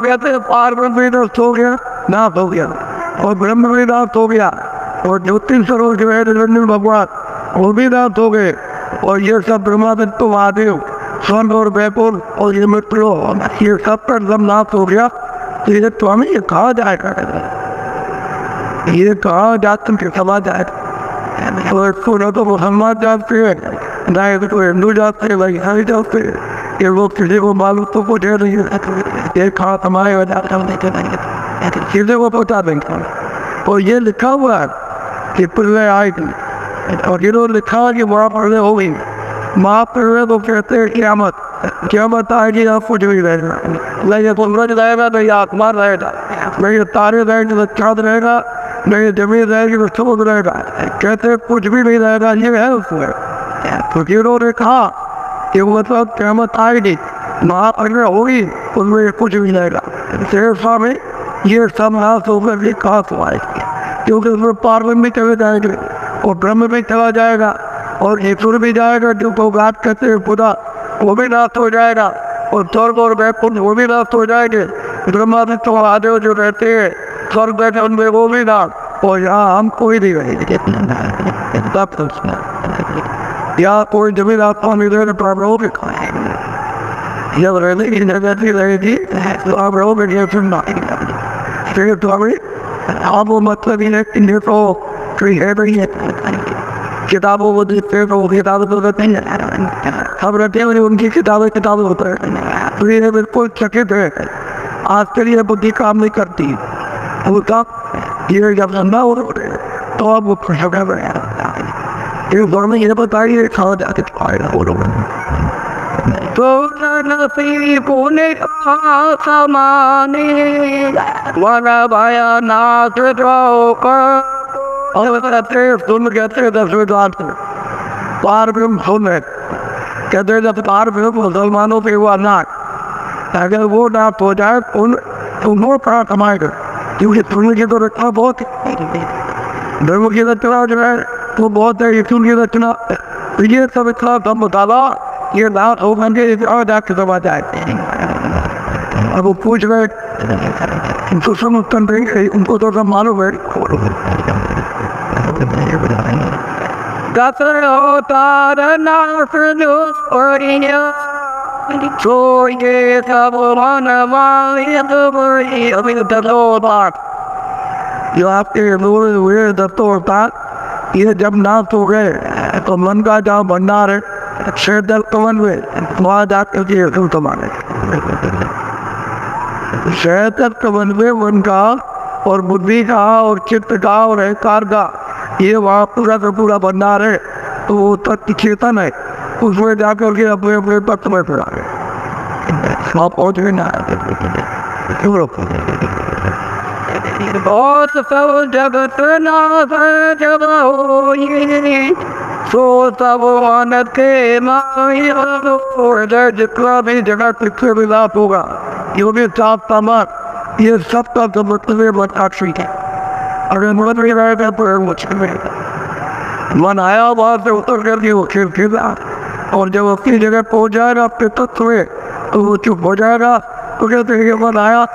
कहते हैं पार ब्रह्म भी नष्ट हो गया, नाश हो गया, और ब्रह्म भी नाश हो गया, और ज्योतिष स्वरूप जो है निरंजन भगवान वो भी नाश हो गए, और ये सब ब्रह्मा विष्णु महादेव स्वर्ग और वैकुंठ और ये मित्रों ये सब पर सब नाश हो गया। तो ये स्वामी ये कहाँ जाएगा, ये कहाँ जाते के समा जाएगा। और इसको न तो मुसलमान जाते हैं ना ये तो हिंदू जाते हैं, भाई हरी जाते हैं, ये लोग किसी को मालूम तो कुछ है नहीं, ये कहाँ समाएगा जाता किसी को पता नहीं। और ये लिखा हुआ है कि पहले आएगी, और जिन्होंने लिखा कि वहाँ पहले होगी, माँ पहले तो कहते हैं क़यामत आएगी, आप कुछ भी रहेगा, नहीं ये सूरज रहेगा, नहीं आसमान रहेगा, नहीं ये तारे रहेंगे, नहीं चाँद रहेगा, नहीं ये जमीन रहेगी, नहीं समुद्र रहेगा, कहते हैं कुछ भी नहीं रहेगा। ये है उसमें तो जिन्होंने कहा कि मतलब क़यामत आएगी, माँ पहले होगी, उसमें कुछ भी रहेगा। शेरशाह में ये सब नाश होकर भी कहाँ से आएगी, क्योंकि उसमें पार्वती भी चले जाएंगे और ब्रह्म भी चला जाएगा और ईश्वर भी जाएगा, जो तो बात कहते हैं खुदा वो भी नाश हो जाएगा, और स्वर्ग और वैकुंठ वो भी नाश हो जाएंगे, ब्रह्मा विष्णु महादेव जो रहते हैं स्वर्ग वैकुंठ में वो भी नाश, और यहाँ हम कोई नहीं रहेंगे। यहाँ कोई जमीन आसमान नहीं रहेगा, तो आप रहोगे जब रहने की जगह नहीं रहेगी तो आप रहोगे ये सुनना। फिर तो अभी आप वो मतलब ही है कि तो कोई है नहीं है, किताबों को देखते तो किताबें तो रहते हैं, हम रहते हैं उनकी किताबें होता है, तो ये बिल्कुल चकित है। आज के लिए बुद्धि काम नहीं करती, उसका ये जब धंधा हो तो अब वो ये घर में ये बताइए खाना जाके खाएगा वो लोग तो पुणे समाने वाला भाया नाच सुन कहते 10वें द्वार से पार ब्रह्म सुन है, कहते जब पार ब्रह्म मुसलमानों पे हुआ नाच, अगर वो नाच हो जाए उनको कहाँ कमाएगा, क्योंकि सुनने की तो रचना बहुत ब्रह्म की रचना जो है तो बहुत है, ईश्वर की रचना, ये सब इतना कम बतावा ये नाच हो बने और जाके समा जाए। अब वो पूछ रहे उनको सब उत्तर देंगे, उनको तो सब मालूम है। जो आपके हुए दस्तों ये जब नाश हो गए तो मन का जहाँ भंडार है शेर कवन में वहाँ जाकर कमाने शेर कवन में मन का और बुद्धि का और चित्त का और अहंकार का ये वहाँ पूरा का पूरा भंडार है, तो वो तत्व चेतन है, उसमें जाकर के अपने अपने तत्व में फिरा गए वहाँ पहुँच गए ना। बहुत सब जगत नाथ जब हो सो तब आनंद के माया जितना भी जगह पिछले विलाप होगा ये भी साफ सामान ये सब का तो मतलब बताक्षी है। अगर मन भी रहेगा तो मुझे मन आया वहाँ से उतर कर के वो खिला, और जब अपनी जगह पहुँच जाएगा अपने तत्व में तो वो चुप हो जाएगा, तो कहते हैं मन आया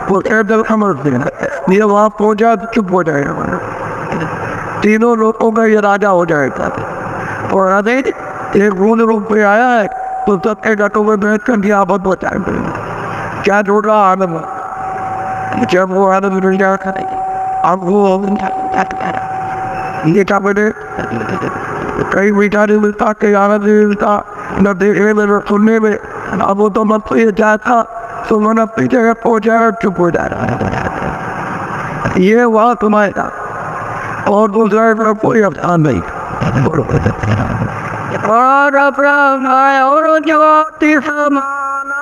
वो कैदल समझ देना, ये वहाँ पहुँच जाए तो चुप हो जाएगा, तीनों लोगों का ये राजा हो जाएगा। और राधे एक बूंद रूप में आया है तो सबके घटों में बैठ कर दिया आपत बचाएंगे, क्या जोड़ रहा आनंद, जब वो आनंद मिल जाएगा अब वो ये क्या बने कहीं मीठा नहीं मिलता, कहीं आनंद नहीं मिलता, न देखने में न सुनने में। अब वो तो मत ये जाता तो मन अपनी जगह पहुँच जाएगा, चुप हो जाएगा, ये वहाँ तुम्हारा और दूसरा पर कोई अवधान नहीं। और ज्योति समाना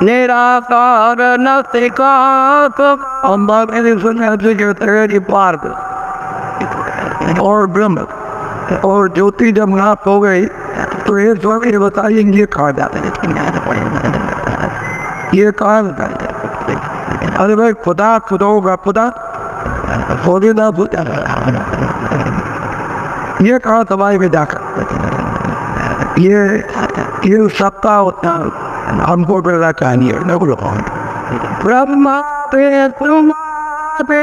निराकार नस्तिका पार्क और ब्रह्म और ज्योति जब नाश हो गई तो ये स्वामी बताइए ये कहा जाता है, ये कहा जाता है। अरे भाई खुदा खुदा होगा, खुदा खुदी ना खुदा ये कहा दवाई में जाकर ये सबका हमको बेड़ा चाहिए। ब्रह्मा पे तुम पे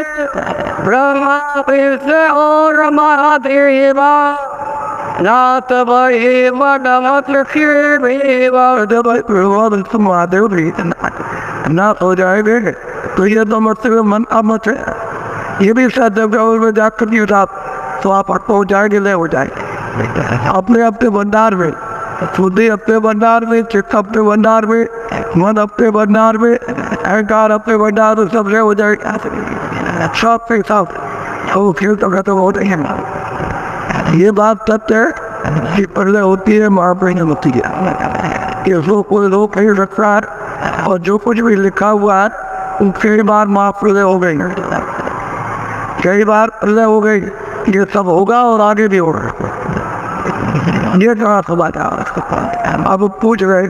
ब्रह्मा पे से और महादेवा नाथ भाई नमत महादेव भी ना हो जाएंगे तो ये तो मतलब मन अमत है। ये भी शायद जब में जाकर नहीं उठा तो आप पहुँच जाएंगे ले हो जाएंगे अपने अपने भंडार में, बुद्धि अपने भंडार में, चित्त अपने भंडार में, मन अपने भंडार में, अहंकार अपने भंडार में, सबसे हो जाएगा सब के सब तो फिर तो खत्म हो जाएंगे। ये बात सत्य है कि पहले होती है महाप्रेम होती है कि उसको कोई लोग कहीं रखता है और जो कुछ भी लिखा हुआ है वो कई बार महाप्रलय हो गई, कई बार प्रलय हो गई, ये सब होगा और आगे भी होगा। ये कहा समाचार अब पूछ रहे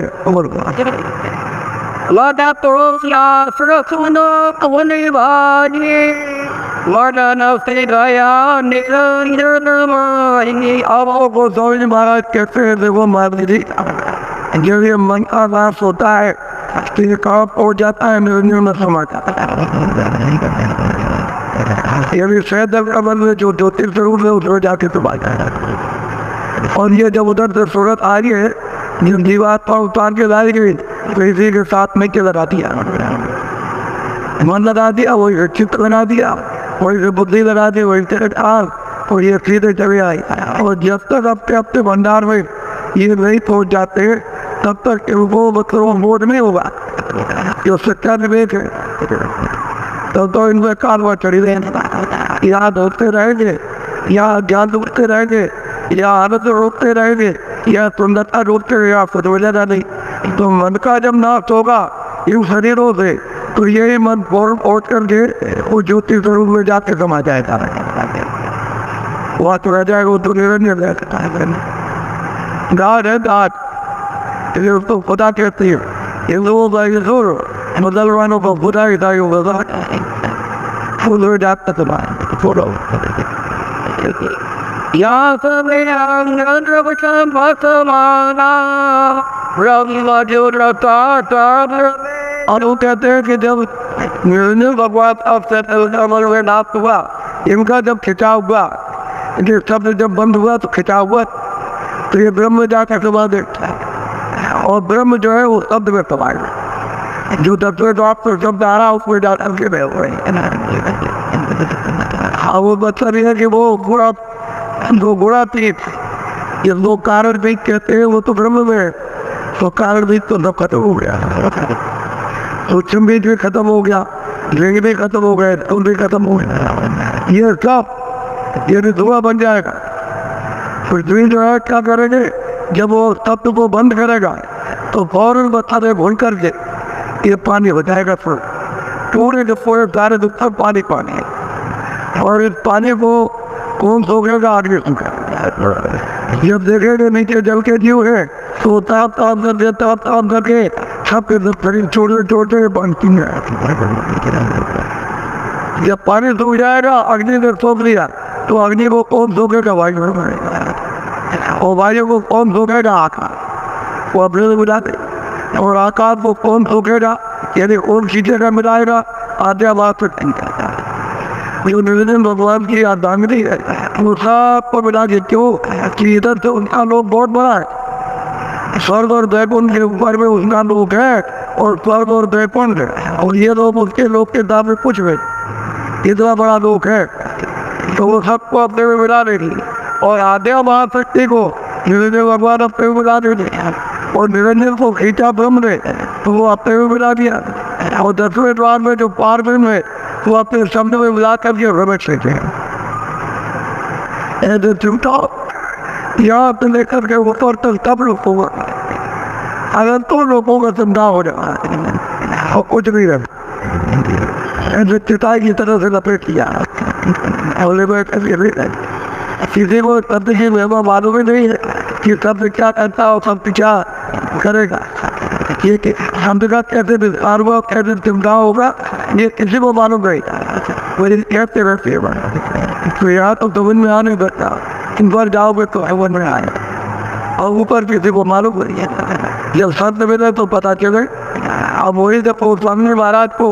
को समझ महाराज कैसे देखो महाराज जब ये मन का नाश होता है तो ये कहाँ पहुँच जाता है निरंजन में समाचार। ये भी शायद में जो ज्योतिष स्वरूप है उसमें जाके तो बात है और ये जब उधर से सूरत आ रही है जब जीवात्मा उतार के लाई गई तो इसी के साथ में क्या लगा दिया, मन लगा दिया, वही चित्त लगा दिया, वही बुद्धि लगा दी, वही आग और ये सीधे चले आई। और जब तक अपने अपने भंडार में ये नहीं पहुँच जाते तब तक वो मतलब बोध नहीं होगा जो सच्चा विवेक है। तब तो इनमें कारवा चढ़ी रहेंगे, याद होते रहेंगे, या ज्ञान रोकते रहेंगे, या आनंद रोकते रहेंगे, या सुंदरता रोकते रहेंगे, आपको तो मिलेगा नहीं। तो मन का जब नाश होगा इन शरीरों से तो यही मन पहुँच करके वो ज्योति स्वरूप में जाके समा जाएगा, वहाँ तो रह जाएगा, वो तो निरंजन रहता है। गाड है गाड ये उसको खुदा कहती है। ये लोगों का ये जोर मुसलमानों को खुदा ही था फूल हो जाता तुम्हारे फोटो यहाँ और वो कहते हैं कि जब भगवान अब नाश हुआ इनका जब खिंचाव हुआ, इनके शब्द जब बंद हुआ तो खिंचाव हुआ तो ये ब्रह्म जाकर समा देखता है और ब्रह्म जो है वो शब्द में समाएगा, जो तत्व तो आपको शब्द आ रहा उसमें जाकर के रहे हुए हाँ वो मतलब ये है कि वो गुणा दो गुणातीत ये दो कारण भी कहते हैं वो तो ब्रह्म में, तो कारण भी तो सब खत्म हो गया, सूक्ष्म बीज भी खत्म हो गया, लिंग भी खत्म हो गए, तुम भी खत्म हो गया, ये सब ये धुआं बन जाएगा। पृथ्वी जो है क्या करेंगे जब वो तत्व को बंद करेगा तो फौरन बताते भूल करके ये पानी हो जाएगा, फिर पूरे जो पूरे सारे दुख पानी पानी है और इस पानी को कौन सोखेगा आदमी सूखा। जब देखेंगे नीचे जल के जीव है तो ताप ताप करके ताप ताप करके सबके शरीर छोटे छोटे बनती है। जब पानी सूख जाएगा अग्नि ने सोख लिया तो अग्नि को कौन सोखेगा, वायु और वायु को कौन सोखेगा, आकाश वो अपने बुलाते और आकाश को कौन सोखेगा यदि कौन सीधे मिलाएगा आद्या बात जो निरंजन भगवान की आदांगरी है वो सबको मिला के क्यों कि इधर से उनका लोग बहुत बड़ा है, स्वर्ग और दैकुंठ के ऊपर में उसका लोग है और स्वर्ग और दैकुंठ और ये लोग उसके लोग के दाम में कुछ है, इतना बड़ा लोग है तो वो सबको अपने में मिला देगी और आद्या महाशक्ति को निरंजन भगवान अपने में मिला देगी और निरंजन को खींचा ब्रह्म ने तो वो अपने में मिला दिया और 10वें द्वार में जो पार ब्रह्म है वो अपने शब्द में मिला करके रमच लेते हैं। यहाँ पे लेकर के ऊपर तक तब लोगों का अगर तो लोगों का धंधा हो जाए और कुछ नहीं रहे चिताई की तरह से लपेट किया किसी को शब्द की महिमा मालूम ही नहीं है कि शब्द क्या करता है और शब्द क्या करेगा, ये शब्द का कैसे विस्तार हुआ कैसे चिंता होगा ये किसी को मालूम नहीं वही कहते रहते तो यहाँ तो समझ में आने बैठा इन पर जाओगे तो हेवन में आए और ऊपर किसी को मालूम नहीं है। जब शब्द मिले तो पता चले अब वही जब स्वामी महाराज को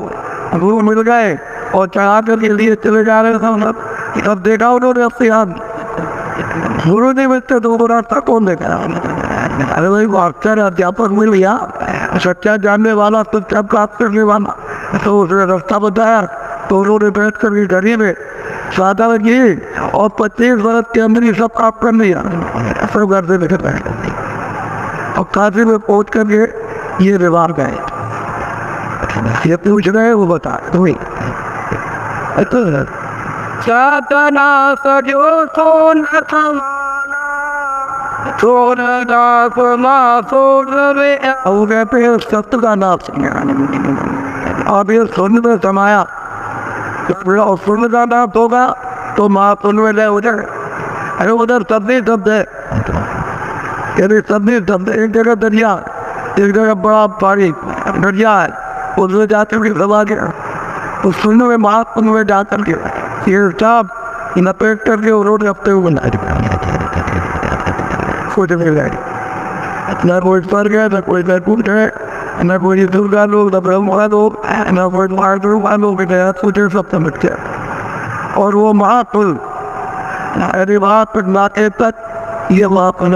गुरु मिल गए और चढ़ा कर के लिए चले जा रहे थे, तब देखा उन्होंने अपने हाथ गुरु नहीं मिलते तो वो रास्ता कौन देखा। अरे भाई वो अक्षर अध्यापक मिल गया, सच्चा जानने वाला, सच्चा प्राप्त करने वाला, तो उसने रास्ता बताया। तो उन्होंने बैठ कर के घड़ी में साधना की और 25 वर्ष के अंदर ही सब काम कर लिया, सब घर से निकल गए और काशी में पहुँच कर के ये व्यवहार गए। ये पूछ रहे वो बता तुम्हें साधना सजो सोन वो कहते हैं सत्य का नाम अब ये सुन में समाया और सुन का नाम होगा तो महापुण्य में ले उधर। अरे उधर सभी शब्द है, यदि सभी शब्द एक जगह दरिया, एक जगह बड़ा पानी दरिया है, उसमें जाकर के दबा गया, उस सुनने में महापुण्य में जाकर के ये सब लपेट करके उन्होंने अपने को बना दिया। कुछ नहीं रही, न कोई स्वर्ग है, न कोई वैकुंठ है, न कोई दुर्गा लोग, न ब्रह्मा लोग, न कोई महादेव लोग, सोचे सब समझते हैं। और वो महापुल अरे महापुल नाते तक ये महापुल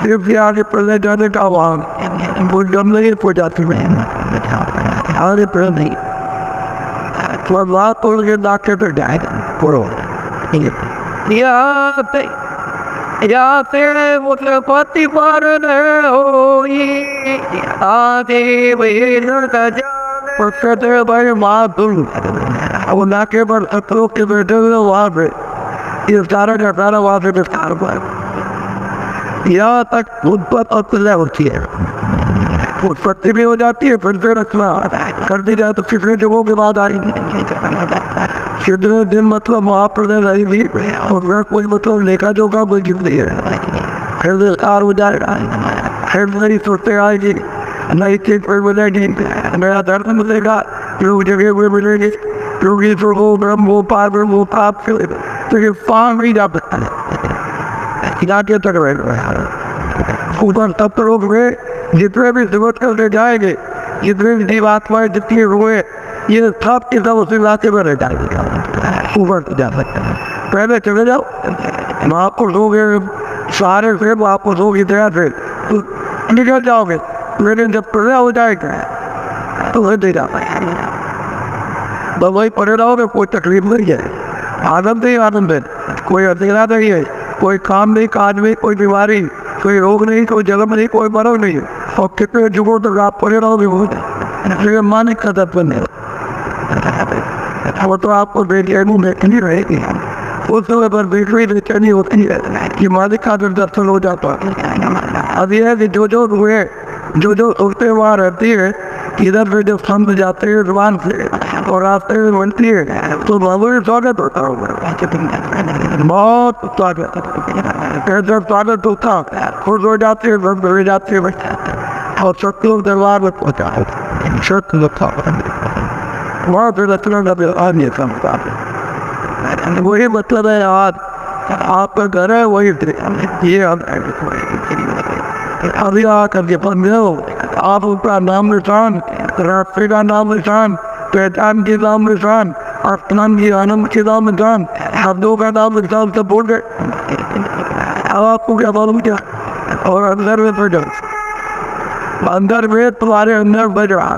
सिर्फ आगे पढ़ने जाने का वहाँ वो जम नहीं हो जाती में आगे पढ़ नहीं तो महापुल के नाके पर जाएगा पढ़ो या तेरे मुझे पति पर होई आदे कहते भाई महापुल वो नाके पर शत्रु के बैठे हुए वहाँ पे ये सारा का सारा वहाँ से विस्तार पर यहाँ तक उत्पत्ति होती है, उत्पत्ति भी हो जाती है, फिर से रचना कर दी जाए तो कितने जगहों के बाद आएंगे, कितने दिन मतलब महाप्रलय रहेगी और कोई मतलब लेखा जोखा कोई गिनती है, फिर विस्तार हो जाएगा, फिर नई सोचते आएगी, नई चीज पर मिलेगी, नया धर्म मिलेगा, लोग जगह पे मिलेगी, लोग ईश्वर हो, ब्रह्म हो, पार ब्रह्म हो, पाप के तो ये पान नहीं जा सकता जाके तक ऊपर तब तो लोग हुए जितने भी जरूरत करते जाएंगे, जितने भी जीवात्माएं जितनी हुए ये सब के सब उसी इलाके में रह जाएंगे, ऊपर से जा सकते हैं। पहले चले जाओ महापुरुष हो गए सारे से महापुरुष हो गई तरह से तो निकल जाओगे, लेकिन जब प्रलय हो जाएगा तो वही दे जाता है, तो वही पड़े रहोगे, कोई तकलीफ नहीं है, आनंद ही आनंद है, कोई अधेरा नहीं है, कोई काम नहीं, काज नहीं, कोई बीमारी, कोई रोग नहीं, कोई जन्म नहीं, कोई मरण नहीं, और कितने जुगों तक आप पड़े रहोगे वो माने कदर बने वो तो आपको बेचैनी देखनी रहेगी, उस समय पर बेचनी बेचैनी होती है कि मालिक का दर्शन हो जाता है। अब यह है कि जो जो हुए जो जो उठते वहाँ रहती है, इधर से जब समझ जाते हैं जुबान से और रास्ते में बनती है तो मामूली स्वागत होता होगा, बहुत स्वागत जब स्वागत होता खुश हो जाते हैं, सब बढ़ जाते हैं और शत्रु दरबार में पहुँचा शत्रु होता वहाँ से रचना अन्य समझता है, वही मतलब है आज आपका घर है वही ये अभी आकर के बंद हो आप उसका नाम निशान, रास्ते का नाम निशान, पहचान के नाम निशान, आस्थान की आनंद के नाम निशान, शब्दों का नाम निशान सब बोल गए। अब आपको क्या मालूम क्या और अंदर में बैठ अंदर में तुम्हारे अंदर बैठ रहा,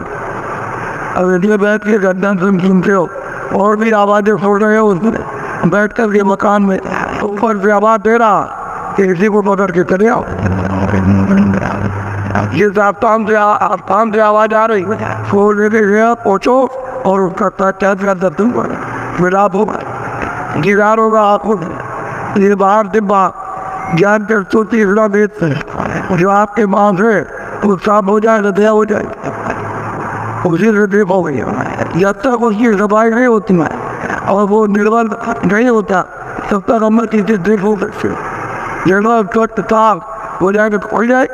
अब इसमें बैठ के गद्दा सुनते हो और भी आवाज़ें सुन रहे हो उसमें बैठ कर के मकान में ऊपर से आवाज़ दे रहा कि इसी को पकड़ के चले आओ, जिस आस्थान से आवाज़ आ रही वो लेके गया पहुँचो और उसका पहचान का दर्शन करो, मिलाप होगा, गिरार होगा आपको, ये बाहर दिब्बा ज्ञान के स्तुति हृदय वेद से जो आपके मां से वो साफ हो जाए, हृदय हो जाए, उसी हृदय हो गई जब तक उसकी दबाई नहीं होती है और वो निर्बल नहीं होता तब तक हम चीजें देख हो सकते, निर्बल स्वच्छ साफ हो जाएगा तो खुल जाए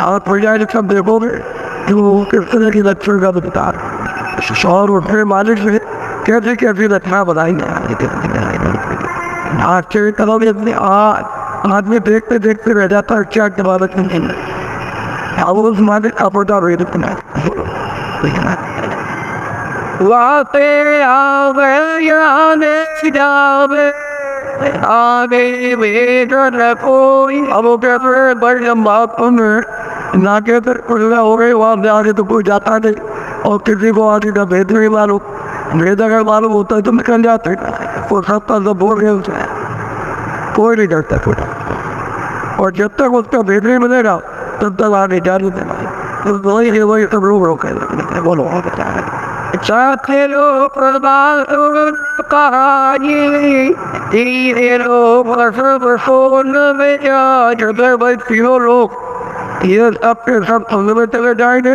और खुल जाए सब देखोगे तो किस तरह की लक्षण का बता और उठने मालिक से कैसे कैसी रचना बताएंगे आश्चर्य करोगे अपने आदमी देखते देखते रह जाता है क्या के बालक अब उस माने अपना रेत बना वाते आवे याने जावे आगे वेदन कोई अब कहते बड़े बात ना कहते खुला हो गए वहाँ जाके तो कोई जाता नहीं और किसी को आगे का भेद नहीं मालूम भेद अगर मालूम होता है तो निकल जाते वो सब तो बोल गए उसे कोई नहीं डरता खुदा और जब तक उसका भेद नहीं मिलेगा तब तक आगे जाने देना तो वही सब लोग रोके बोलो चाहे लो प्रभात कहानी धीरे लो सोन में जा जब भाई तीनों लोग ये सब के सब अंग में चले जाएंगे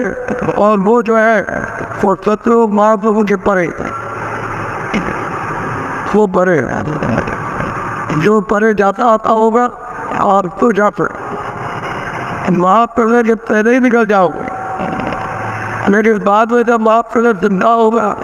और वो जो है वो शत्रु महाप्रभु के परे वो परे जो परे जाता आता होगा और तो जाते महाप्रभु के पहले ही निकल जाओगे लेकिन बाद में जब महाप्रभु जिंदा होगा